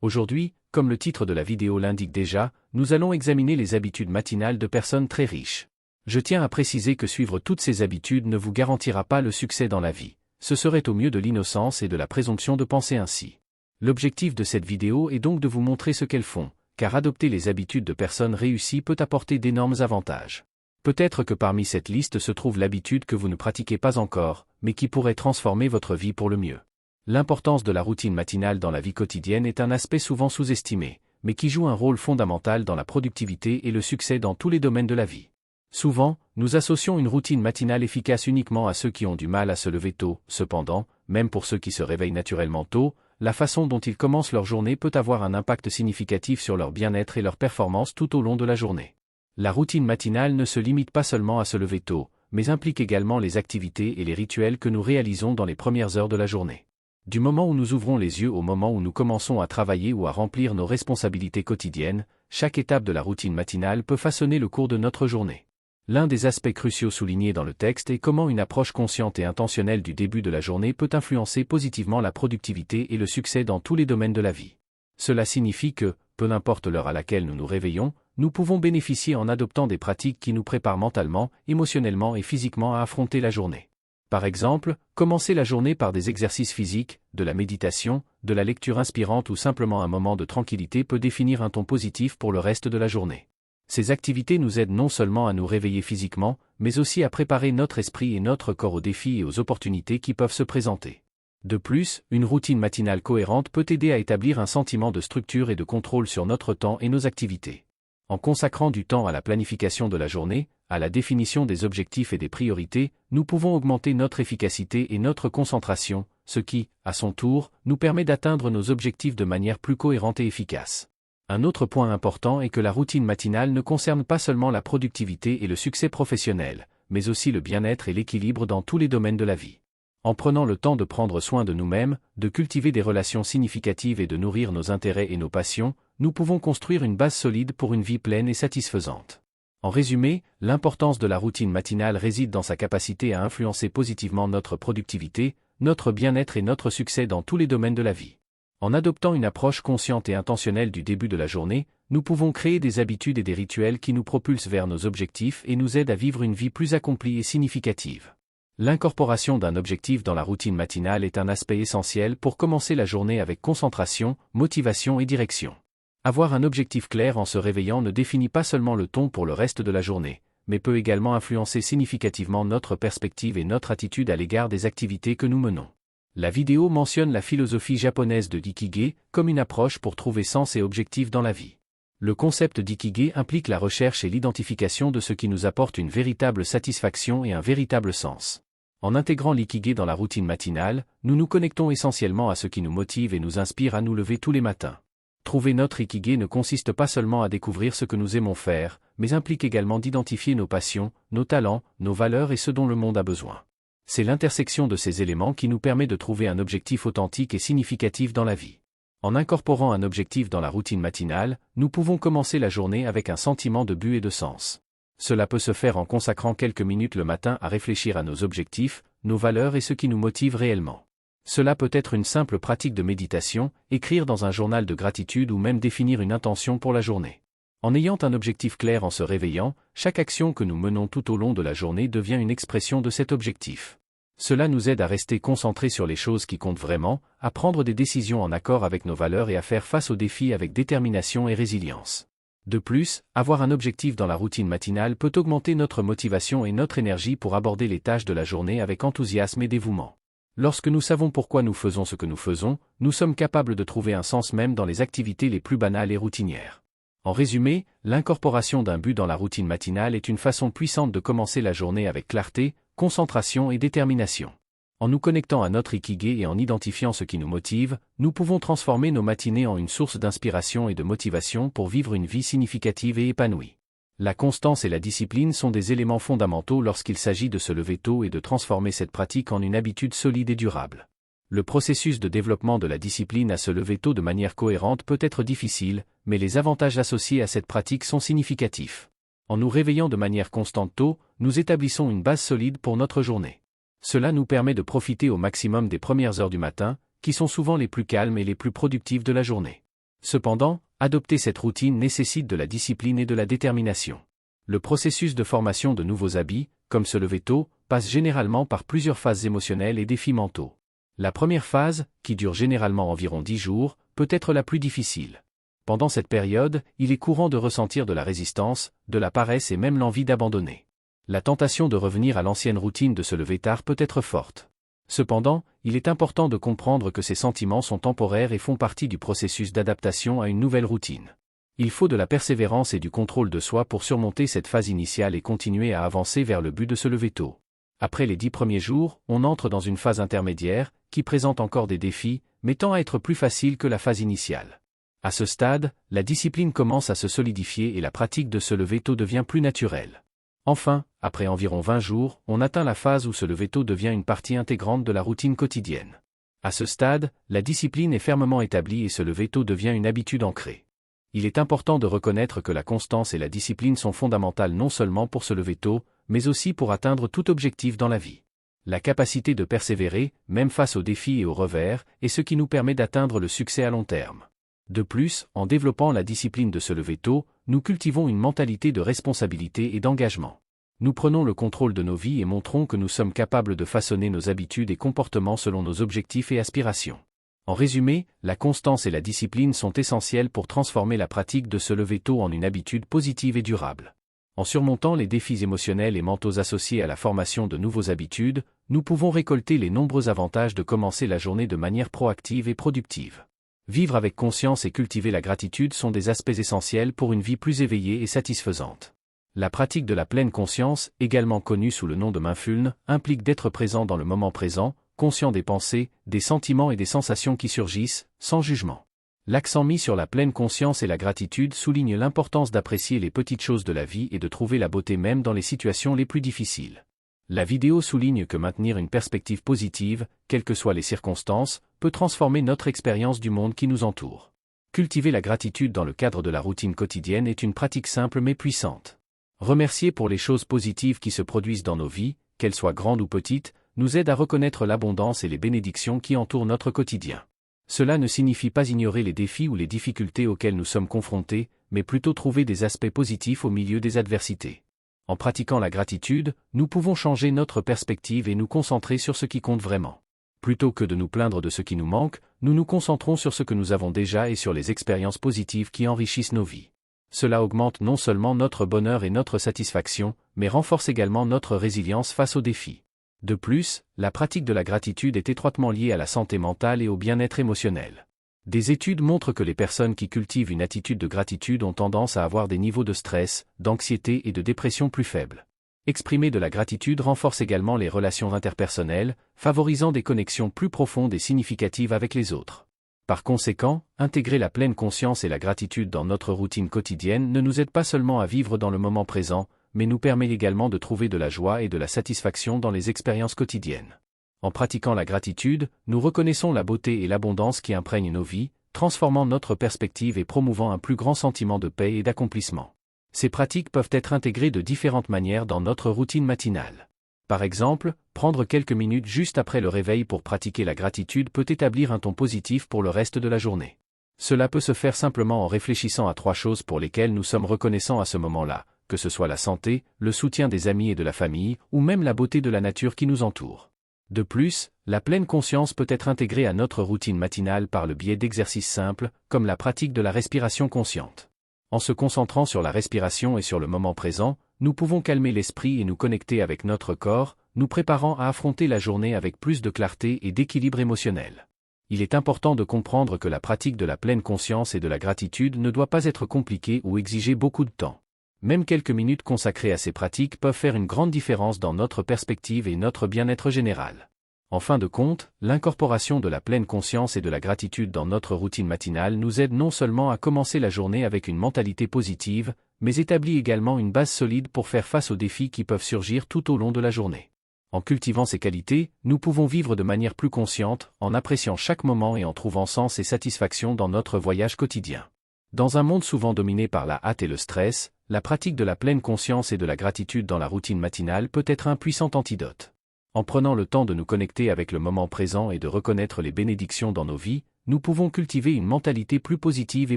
Aujourd'hui, comme le titre de la vidéo l'indique déjà, nous allons examiner les habitudes matinales de personnes très riches. Je tiens à préciser que suivre toutes ces habitudes ne vous garantira pas le succès dans la vie. Ce serait au mieux de l'innocence et de la présomption de penser ainsi. L'objectif de cette vidéo est donc de vous montrer ce qu'elles font, car adopter les habitudes de personnes réussies peut apporter d'énormes avantages. Peut-être que parmi cette liste se trouve l'habitude que vous ne pratiquez pas encore, mais qui pourrait transformer votre vie pour le mieux. L'importance de la routine matinale dans la vie quotidienne est un aspect souvent sous-estimé, mais qui joue un rôle fondamental dans la productivité et le succès dans tous les domaines de la vie. Souvent, nous associons une routine matinale efficace uniquement à ceux qui ont du mal à se lever tôt. Cependant, même pour ceux qui se réveillent naturellement tôt, la façon dont ils commencent leur journée peut avoir un impact significatif sur leur bien-être et leur performance tout au long de la journée. La routine matinale ne se limite pas seulement à se lever tôt, mais implique également les activités et les rituels que nous réalisons dans les premières heures de la journée. Du moment où nous ouvrons les yeux au moment où nous commençons à travailler ou à remplir nos responsabilités quotidiennes, chaque étape de la routine matinale peut façonner le cours de notre journée. L'un des aspects cruciaux soulignés dans le texte est comment une approche consciente et intentionnelle du début de la journée peut influencer positivement la productivité et le succès dans tous les domaines de la vie. Cela signifie que, peu importe l'heure à laquelle nous nous réveillons, nous pouvons bénéficier en adoptant des pratiques qui nous préparent mentalement, émotionnellement et physiquement à affronter la journée. Par exemple, commencer la journée par des exercices physiques, de la méditation, de la lecture inspirante ou simplement un moment de tranquillité peut définir un ton positif pour le reste de la journée. Ces activités nous aident non seulement à nous réveiller physiquement, mais aussi à préparer notre esprit et notre corps aux défis et aux opportunités qui peuvent se présenter. De plus, une routine matinale cohérente peut aider à établir un sentiment de structure et de contrôle sur notre temps et nos activités. En consacrant du temps à la planification de la journée, à la définition des objectifs et des priorités, nous pouvons augmenter notre efficacité et notre concentration, ce qui, à son tour, nous permet d'atteindre nos objectifs de manière plus cohérente et efficace. Un autre point important est que la routine matinale ne concerne pas seulement la productivité et le succès professionnel, mais aussi le bien-être et l'équilibre dans tous les domaines de la vie. En prenant le temps de prendre soin de nous-mêmes, de cultiver des relations significatives et de nourrir nos intérêts et nos passions, nous pouvons construire une base solide pour une vie pleine et satisfaisante. En résumé, l'importance de la routine matinale réside dans sa capacité à influencer positivement notre productivité, notre bien-être et notre succès dans tous les domaines de la vie. En adoptant une approche consciente et intentionnelle du début de la journée, nous pouvons créer des habitudes et des rituels qui nous propulsent vers nos objectifs et nous aident à vivre une vie plus accomplie et significative. L'incorporation d'un objectif dans la routine matinale est un aspect essentiel pour commencer la journée avec concentration, motivation et direction. Avoir un objectif clair en se réveillant ne définit pas seulement le ton pour le reste de la journée, mais peut également influencer significativement notre perspective et notre attitude à l'égard des activités que nous menons. La vidéo mentionne la philosophie japonaise de l'Ikigai comme une approche pour trouver sens et objectif dans la vie. Le concept d'Ikigai implique la recherche et l'identification de ce qui nous apporte une véritable satisfaction et un véritable sens. En intégrant l'Ikigai dans la routine matinale, nous nous connectons essentiellement à ce qui nous motive et nous inspire à nous lever tous les matins. Trouver notre Ikigai ne consiste pas seulement à découvrir ce que nous aimons faire, mais implique également d'identifier nos passions, nos talents, nos valeurs et ce dont le monde a besoin. C'est l'intersection de ces éléments qui nous permet de trouver un objectif authentique et significatif dans la vie. En incorporant un objectif dans la routine matinale, nous pouvons commencer la journée avec un sentiment de but et de sens. Cela peut se faire en consacrant quelques minutes le matin à réfléchir à nos objectifs, nos valeurs et ce qui nous motive réellement. Cela peut être une simple pratique de méditation, écrire dans un journal de gratitude ou même définir une intention pour la journée. En ayant un objectif clair en se réveillant, chaque action que nous menons tout au long de la journée devient une expression de cet objectif. Cela nous aide à rester concentrés sur les choses qui comptent vraiment, à prendre des décisions en accord avec nos valeurs et à faire face aux défis avec détermination et résilience. De plus, avoir un objectif dans la routine matinale peut augmenter notre motivation et notre énergie pour aborder les tâches de la journée avec enthousiasme et dévouement. Lorsque nous savons pourquoi nous faisons ce que nous faisons, nous sommes capables de trouver un sens même dans les activités les plus banales et routinières. En résumé, l'incorporation d'un but dans la routine matinale est une façon puissante de commencer la journée avec clarté, concentration et détermination. En nous connectant à notre Ikigai et en identifiant ce qui nous motive, nous pouvons transformer nos matinées en une source d'inspiration et de motivation pour vivre une vie significative et épanouie. La constance et la discipline sont des éléments fondamentaux lorsqu'il s'agit de se lever tôt et de transformer cette pratique en une habitude solide et durable. Le processus de développement de la discipline à se lever tôt de manière cohérente peut être difficile, mais les avantages associés à cette pratique sont significatifs. En nous réveillant de manière constante tôt, nous établissons une base solide pour notre journée. Cela nous permet de profiter au maximum des premières heures du matin, qui sont souvent les plus calmes et les plus productives de la journée. Cependant, adopter cette routine nécessite de la discipline et de la détermination. Le processus de formation de nouveaux habits, comme se lever tôt, passe généralement par plusieurs phases émotionnelles et défis mentaux. La première phase, qui dure généralement environ 10 jours, peut être la plus difficile. Pendant cette période, il est courant de ressentir de la résistance, de la paresse et même l'envie d'abandonner. La tentation de revenir à l'ancienne routine de se lever tard peut être forte. Cependant, il est important de comprendre que ces sentiments sont temporaires et font partie du processus d'adaptation à une nouvelle routine. Il faut de la persévérance et du contrôle de soi pour surmonter cette phase initiale et continuer à avancer vers le but de se lever tôt. Après les 10 premiers jours, on entre dans une phase intermédiaire, qui présente encore des défis, mais tend à être plus facile que la phase initiale. À ce stade, la discipline commence à se solidifier et la pratique de se lever tôt devient plus naturelle. Enfin, après environ 20 jours, on atteint la phase où se lever tôt devient une partie intégrante de la routine quotidienne. À ce stade, la discipline est fermement établie et se lever tôt devient une habitude ancrée. Il est important de reconnaître que la constance et la discipline sont fondamentales non seulement pour se lever tôt, mais aussi pour atteindre tout objectif dans la vie. La capacité de persévérer, même face aux défis et aux revers, est ce qui nous permet d'atteindre le succès à long terme. De plus, en développant la discipline de se lever tôt, nous cultivons une mentalité de responsabilité et d'engagement. Nous prenons le contrôle de nos vies et montrons que nous sommes capables de façonner nos habitudes et comportements selon nos objectifs et aspirations. En résumé, la constance et la discipline sont essentielles pour transformer la pratique de se lever tôt en une habitude positive et durable. En surmontant les défis émotionnels et mentaux associés à la formation de nouvelles habitudes, nous pouvons récolter les nombreux avantages de commencer la journée de manière proactive et productive. Vivre avec conscience et cultiver la gratitude sont des aspects essentiels pour une vie plus éveillée et satisfaisante. La pratique de la pleine conscience, également connue sous le nom de mindfulness, implique d'être présent dans le moment présent, conscient des pensées, des sentiments et des sensations qui surgissent, sans jugement. L'accent mis sur la pleine conscience et la gratitude souligne l'importance d'apprécier les petites choses de la vie et de trouver la beauté même dans les situations les plus difficiles. La vidéo souligne que maintenir une perspective positive, quelles que soient les circonstances, peut transformer notre expérience du monde qui nous entoure. Cultiver la gratitude dans le cadre de la routine quotidienne est une pratique simple mais puissante. Remercier pour les choses positives qui se produisent dans nos vies, qu'elles soient grandes ou petites, nous aide à reconnaître l'abondance et les bénédictions qui entourent notre quotidien. Cela ne signifie pas ignorer les défis ou les difficultés auxquels nous sommes confrontés, mais plutôt trouver des aspects positifs au milieu des adversités. En pratiquant la gratitude, nous pouvons changer notre perspective et nous concentrer sur ce qui compte vraiment. Plutôt que de nous plaindre de ce qui nous manque, nous nous concentrons sur ce que nous avons déjà et sur les expériences positives qui enrichissent nos vies. Cela augmente non seulement notre bonheur et notre satisfaction, mais renforce également notre résilience face aux défis. De plus, la pratique de la gratitude est étroitement liée à la santé mentale et au bien-être émotionnel. Des études montrent que les personnes qui cultivent une attitude de gratitude ont tendance à avoir des niveaux de stress, d'anxiété et de dépression plus faibles. Exprimer de la gratitude renforce également les relations interpersonnelles, favorisant des connexions plus profondes et significatives avec les autres. Par conséquent, intégrer la pleine conscience et la gratitude dans notre routine quotidienne ne nous aide pas seulement à vivre dans le moment présent, mais nous permet également de trouver de la joie et de la satisfaction dans les expériences quotidiennes. En pratiquant la gratitude, nous reconnaissons la beauté et l'abondance qui imprègnent nos vies, transformant notre perspective et promouvant un plus grand sentiment de paix et d'accomplissement. Ces pratiques peuvent être intégrées de différentes manières dans notre routine matinale. Par exemple, prendre quelques minutes juste après le réveil pour pratiquer la gratitude peut établir un ton positif pour le reste de la journée. Cela peut se faire simplement en réfléchissant à 3 choses pour lesquelles nous sommes reconnaissants à ce moment-là, que ce soit la santé, le soutien des amis et de la famille, ou même la beauté de la nature qui nous entoure. De plus, la pleine conscience peut être intégrée à notre routine matinale par le biais d'exercices simples, comme la pratique de la respiration consciente. En se concentrant sur la respiration et sur le moment présent, nous pouvons calmer l'esprit et nous connecter avec notre corps, nous préparant à affronter la journée avec plus de clarté et d'équilibre émotionnel. Il est important de comprendre que la pratique de la pleine conscience et de la gratitude ne doit pas être compliquée ou exiger beaucoup de temps. Même quelques minutes consacrées à ces pratiques peuvent faire une grande différence dans notre perspective et notre bien-être général. En fin de compte, l'incorporation de la pleine conscience et de la gratitude dans notre routine matinale nous aide non seulement à commencer la journée avec une mentalité positive, mais établit également une base solide pour faire face aux défis qui peuvent surgir tout au long de la journée. En cultivant ces qualités, nous pouvons vivre de manière plus consciente, en appréciant chaque moment et en trouvant sens et satisfaction dans notre voyage quotidien. Dans un monde souvent dominé par la hâte et le stress, la pratique de la pleine conscience et de la gratitude dans la routine matinale peut être un puissant antidote. En prenant le temps de nous connecter avec le moment présent et de reconnaître les bénédictions dans nos vies, nous pouvons cultiver une mentalité plus positive et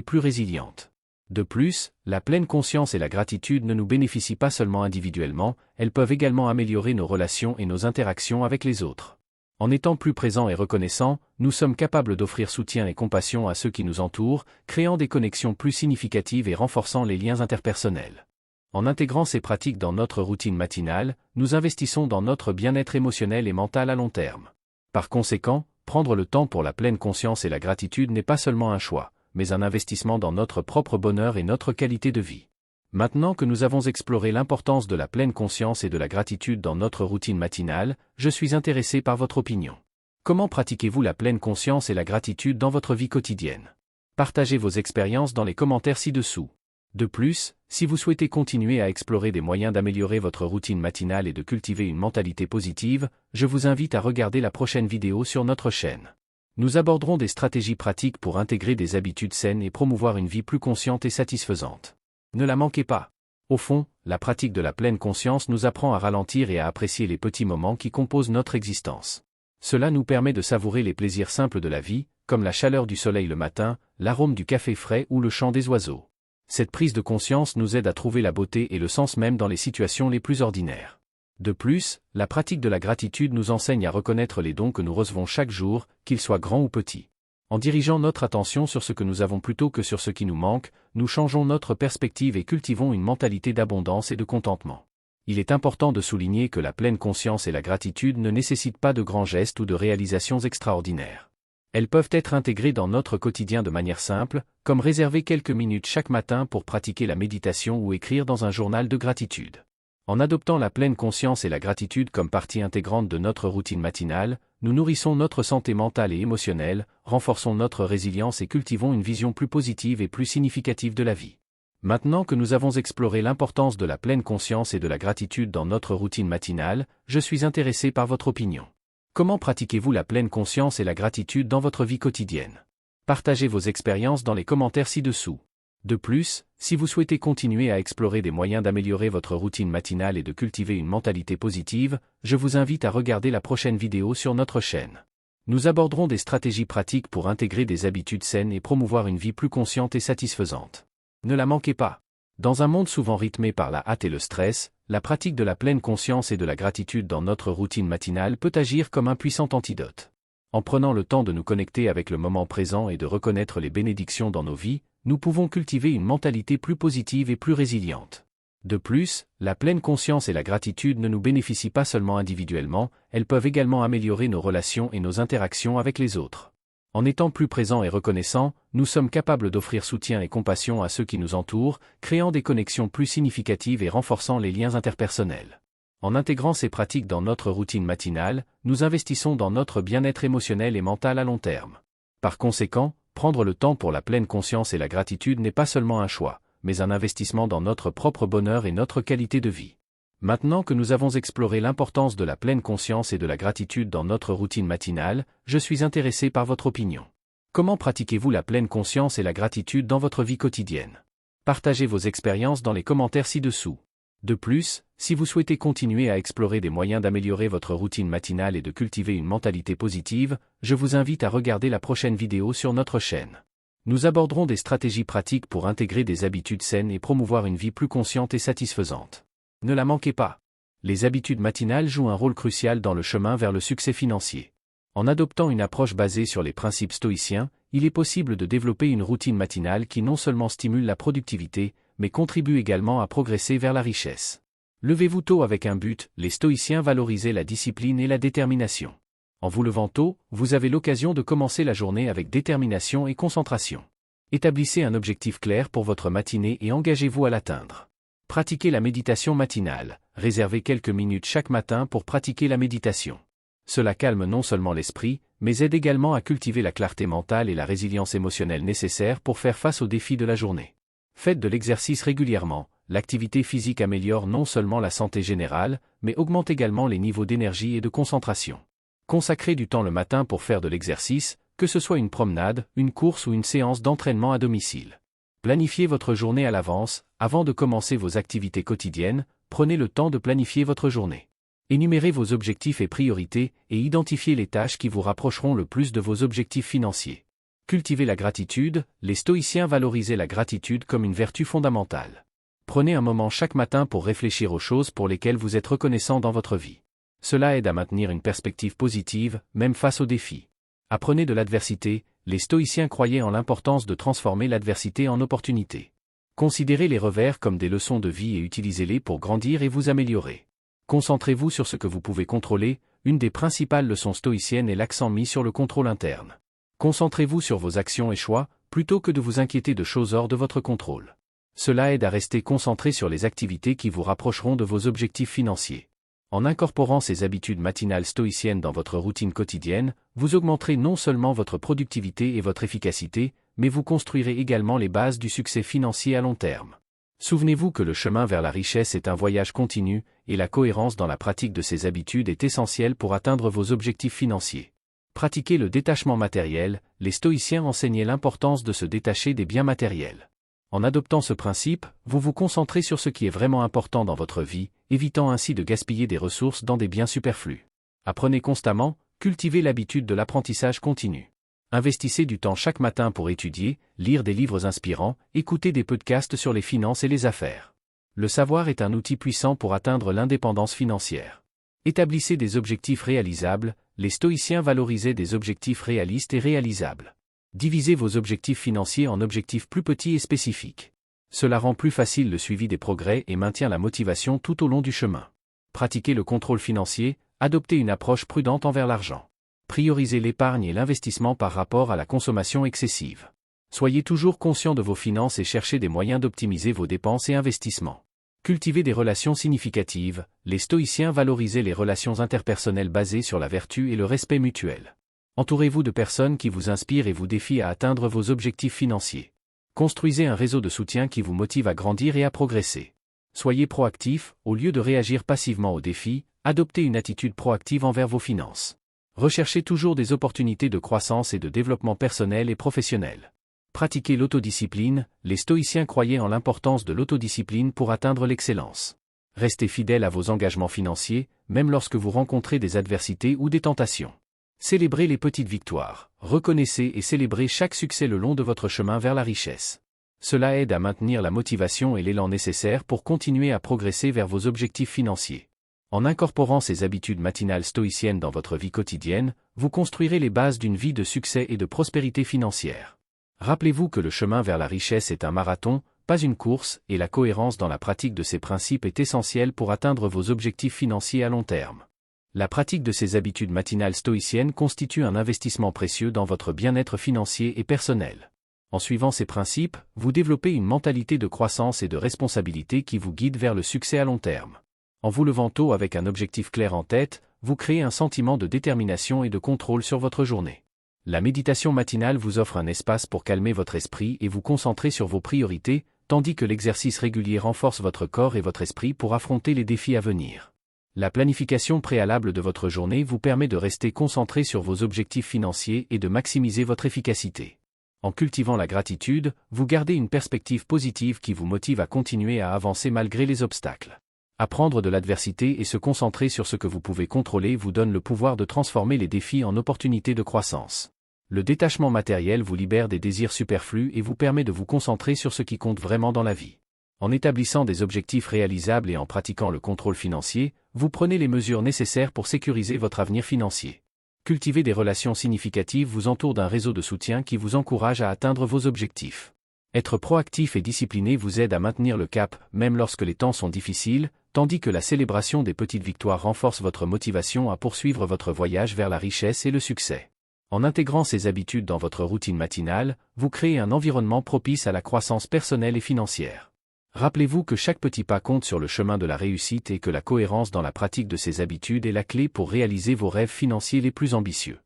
plus résiliente. De plus, la pleine conscience et la gratitude ne nous bénéficient pas seulement individuellement, elles peuvent également améliorer nos relations et nos interactions avec les autres. En étant plus présents et reconnaissants, nous sommes capables d'offrir soutien et compassion à ceux qui nous entourent, créant des connexions plus significatives et renforçant les liens interpersonnels. En intégrant ces pratiques dans notre routine matinale, nous investissons dans notre bien-être émotionnel et mental à long terme. Par conséquent, prendre le temps pour la pleine conscience et la gratitude n'est pas seulement un choix, mais un investissement dans notre propre bonheur et notre qualité de vie. Maintenant que nous avons exploré l'importance de la pleine conscience et de la gratitude dans notre routine matinale, je suis intéressé par votre opinion. Comment pratiquez-vous la pleine conscience et la gratitude dans votre vie quotidienne? Partagez vos expériences dans les commentaires ci-dessous. De plus, si vous souhaitez continuer à explorer des moyens d'améliorer votre routine matinale et de cultiver une mentalité positive, je vous invite à regarder la prochaine vidéo sur notre chaîne. Nous aborderons des stratégies pratiques pour intégrer des habitudes saines et promouvoir une vie plus consciente et satisfaisante. Ne la manquez pas. Au fond, la pratique de la pleine conscience nous apprend à ralentir et à apprécier les petits moments qui composent notre existence. Cela nous permet de savourer les plaisirs simples de la vie, comme la chaleur du soleil le matin, l'arôme du café frais ou le chant des oiseaux. Cette prise de conscience nous aide à trouver la beauté et le sens même dans les situations les plus ordinaires. De plus, la pratique de la gratitude nous enseigne à reconnaître les dons que nous recevons chaque jour, qu'ils soient grands ou petits. En dirigeant notre attention sur ce que nous avons plutôt que sur ce qui nous manque, nous changeons notre perspective et cultivons une mentalité d'abondance et de contentement. Il est important de souligner que la pleine conscience et la gratitude ne nécessitent pas de grands gestes ou de réalisations extraordinaires. Elles peuvent être intégrées dans notre quotidien de manière simple, comme réserver quelques minutes chaque matin pour pratiquer la méditation ou écrire dans un journal de gratitude. En adoptant la pleine conscience et la gratitude comme partie intégrante de notre routine matinale, nous nourrissons notre santé mentale et émotionnelle, renforçons notre résilience et cultivons une vision plus positive et plus significative de la vie. Maintenant que nous avons exploré l'importance de la pleine conscience et de la gratitude dans notre routine matinale, je suis intéressé par votre opinion. Comment pratiquez-vous la pleine conscience et la gratitude dans votre vie quotidienne? Partagez vos expériences dans les commentaires ci-dessous. De plus, si vous souhaitez continuer à explorer des moyens d'améliorer votre routine matinale et de cultiver une mentalité positive, je vous invite à regarder la prochaine vidéo sur notre chaîne. Nous aborderons des stratégies pratiques pour intégrer des habitudes saines et promouvoir une vie plus consciente et satisfaisante. Ne la manquez pas. Dans un monde souvent rythmé par la hâte et le stress, la pratique de la pleine conscience et de la gratitude dans notre routine matinale peut agir comme un puissant antidote. En prenant le temps de nous connecter avec le moment présent et de reconnaître les bénédictions dans nos vies, nous pouvons cultiver une mentalité plus positive et plus résiliente. De plus, la pleine conscience et la gratitude ne nous bénéficient pas seulement individuellement, elles peuvent également améliorer nos relations et nos interactions avec les autres. En étant plus présents et reconnaissants, nous sommes capables d'offrir soutien et compassion à ceux qui nous entourent, créant des connexions plus significatives et renforçant les liens interpersonnels. En intégrant ces pratiques dans notre routine matinale, nous investissons dans notre bien-être émotionnel et mental à long terme. Par conséquent, prendre le temps pour la pleine conscience et la gratitude n'est pas seulement un choix, mais un investissement dans notre propre bonheur et notre qualité de vie. Maintenant que nous avons exploré l'importance de la pleine conscience et de la gratitude dans notre routine matinale, je suis intéressé par votre opinion. Comment pratiquez-vous la pleine conscience et la gratitude dans votre vie quotidienne? Partagez vos expériences dans les commentaires ci-dessous. De plus, si vous souhaitez continuer à explorer des moyens d'améliorer votre routine matinale et de cultiver une mentalité positive, je vous invite à regarder la prochaine vidéo sur notre chaîne. Nous aborderons des stratégies pratiques pour intégrer des habitudes saines et promouvoir une vie plus consciente et satisfaisante. Ne la manquez pas. Les habitudes matinales jouent un rôle crucial dans le chemin vers le succès financier. En adoptant une approche basée sur les principes stoïciens, il est possible de développer une routine matinale qui non seulement stimule la productivité, mais contribue également à progresser vers la richesse. Levez-vous tôt avec un but, les stoïciens valorisaient la discipline et la détermination. En vous levant tôt, vous avez l'occasion de commencer la journée avec détermination et concentration. Établissez un objectif clair pour votre matinée et engagez-vous à l'atteindre. Pratiquez la méditation matinale, réservez quelques minutes chaque matin pour pratiquer la méditation. Cela calme non seulement l'esprit, mais aide également à cultiver la clarté mentale et la résilience émotionnelle nécessaires pour faire face aux défis de la journée. Faites de l'exercice régulièrement, l'activité physique améliore non seulement la santé générale, mais augmente également les niveaux d'énergie et de concentration. Consacrez du temps le matin pour faire de l'exercice, que ce soit une promenade, une course ou une séance d'entraînement à domicile. Planifiez votre journée à l'avance, avant de commencer vos activités quotidiennes, prenez le temps de planifier votre journée. Énumérez vos objectifs et priorités, et identifiez les tâches qui vous rapprocheront le plus de vos objectifs financiers. Cultivez la gratitude, les stoïciens valorisaient la gratitude comme une vertu fondamentale. Prenez un moment chaque matin pour réfléchir aux choses pour lesquelles vous êtes reconnaissant dans votre vie. Cela aide à maintenir une perspective positive, même face aux défis. Apprenez de l'adversité, les stoïciens croyaient en l'importance de transformer l'adversité en opportunité. Considérez les revers comme des leçons de vie et utilisez-les pour grandir et vous améliorer. Concentrez-vous sur ce que vous pouvez contrôler, une des principales leçons stoïciennes est l'accent mis sur le contrôle interne. Concentrez-vous sur vos actions et choix, plutôt que de vous inquiéter de choses hors de votre contrôle. Cela aide à rester concentré sur les activités qui vous rapprocheront de vos objectifs financiers. En incorporant ces habitudes matinales stoïciennes dans votre routine quotidienne, vous augmenterez non seulement votre productivité et votre efficacité, mais vous construirez également les bases du succès financier à long terme. Souvenez-vous que le chemin vers la richesse est un voyage continu, et la cohérence dans la pratique de ces habitudes est essentielle pour atteindre vos objectifs financiers. Pratiquez le détachement matériel, les stoïciens enseignaient l'importance de se détacher des biens matériels. En adoptant ce principe, vous vous concentrez sur ce qui est vraiment important dans votre vie, évitant ainsi de gaspiller des ressources dans des biens superflus. Apprenez constamment, cultivez l'habitude de l'apprentissage continu. Investissez du temps chaque matin pour étudier, lire des livres inspirants, écouter des podcasts sur les finances et les affaires. Le savoir est un outil puissant pour atteindre l'indépendance financière. Établissez des objectifs réalisables, les stoïciens valorisaient des objectifs réalistes et réalisables. Divisez vos objectifs financiers en objectifs plus petits et spécifiques. Cela rend plus facile le suivi des progrès et maintient la motivation tout au long du chemin. Pratiquez le contrôle financier, adoptez une approche prudente envers l'argent. Priorisez l'épargne et l'investissement par rapport à la consommation excessive. Soyez toujours conscient de vos finances et cherchez des moyens d'optimiser vos dépenses et investissements. Cultivez des relations significatives, les stoïciens valorisaient les relations interpersonnelles basées sur la vertu et le respect mutuel. Entourez-vous de personnes qui vous inspirent et vous défient à atteindre vos objectifs financiers. Construisez un réseau de soutien qui vous motive à grandir et à progresser. Soyez proactif, au lieu de réagir passivement aux défis, adoptez une attitude proactive envers vos finances. Recherchez toujours des opportunités de croissance et de développement personnel et professionnel. Pratiquez l'autodiscipline, les stoïciens croyaient en l'importance de l'autodiscipline pour atteindre l'excellence. Restez fidèle à vos engagements financiers, même lorsque vous rencontrez des adversités ou des tentations. Célébrez les petites victoires, reconnaissez et célébrez chaque succès le long de votre chemin vers la richesse. Cela aide à maintenir la motivation et l'élan nécessaires pour continuer à progresser vers vos objectifs financiers. En incorporant ces habitudes matinales stoïciennes dans votre vie quotidienne, vous construirez les bases d'une vie de succès et de prospérité financière. Rappelez-vous que le chemin vers la richesse est un marathon, pas une course, et la cohérence dans la pratique de ces principes est essentielle pour atteindre vos objectifs financiers à long terme. La pratique de ces habitudes matinales stoïciennes constitue un investissement précieux dans votre bien-être financier et personnel. En suivant ces principes, vous développez une mentalité de croissance et de responsabilité qui vous guide vers le succès à long terme. En vous levant tôt avec un objectif clair en tête, vous créez un sentiment de détermination et de contrôle sur votre journée. La méditation matinale vous offre un espace pour calmer votre esprit et vous concentrer sur vos priorités, tandis que l'exercice régulier renforce votre corps et votre esprit pour affronter les défis à venir. La planification préalable de votre journée vous permet de rester concentré sur vos objectifs financiers et de maximiser votre efficacité. En cultivant la gratitude, vous gardez une perspective positive qui vous motive à continuer à avancer malgré les obstacles. Apprendre de l'adversité et se concentrer sur ce que vous pouvez contrôler vous donne le pouvoir de transformer les défis en opportunités de croissance. Le détachement matériel vous libère des désirs superflus et vous permet de vous concentrer sur ce qui compte vraiment dans la vie. En établissant des objectifs réalisables et en pratiquant le contrôle financier, vous prenez les mesures nécessaires pour sécuriser votre avenir financier. Cultiver des relations significatives vous entoure d'un réseau de soutien qui vous encourage à atteindre vos objectifs. Être proactif et discipliné vous aide à maintenir le cap, même lorsque les temps sont difficiles, tandis que la célébration des petites victoires renforce votre motivation à poursuivre votre voyage vers la richesse et le succès. En intégrant ces habitudes dans votre routine matinale, vous créez un environnement propice à la croissance personnelle et financière. Rappelez-vous que chaque petit pas compte sur le chemin de la réussite et que la cohérence dans la pratique de ces habitudes est la clé pour réaliser vos rêves financiers les plus ambitieux.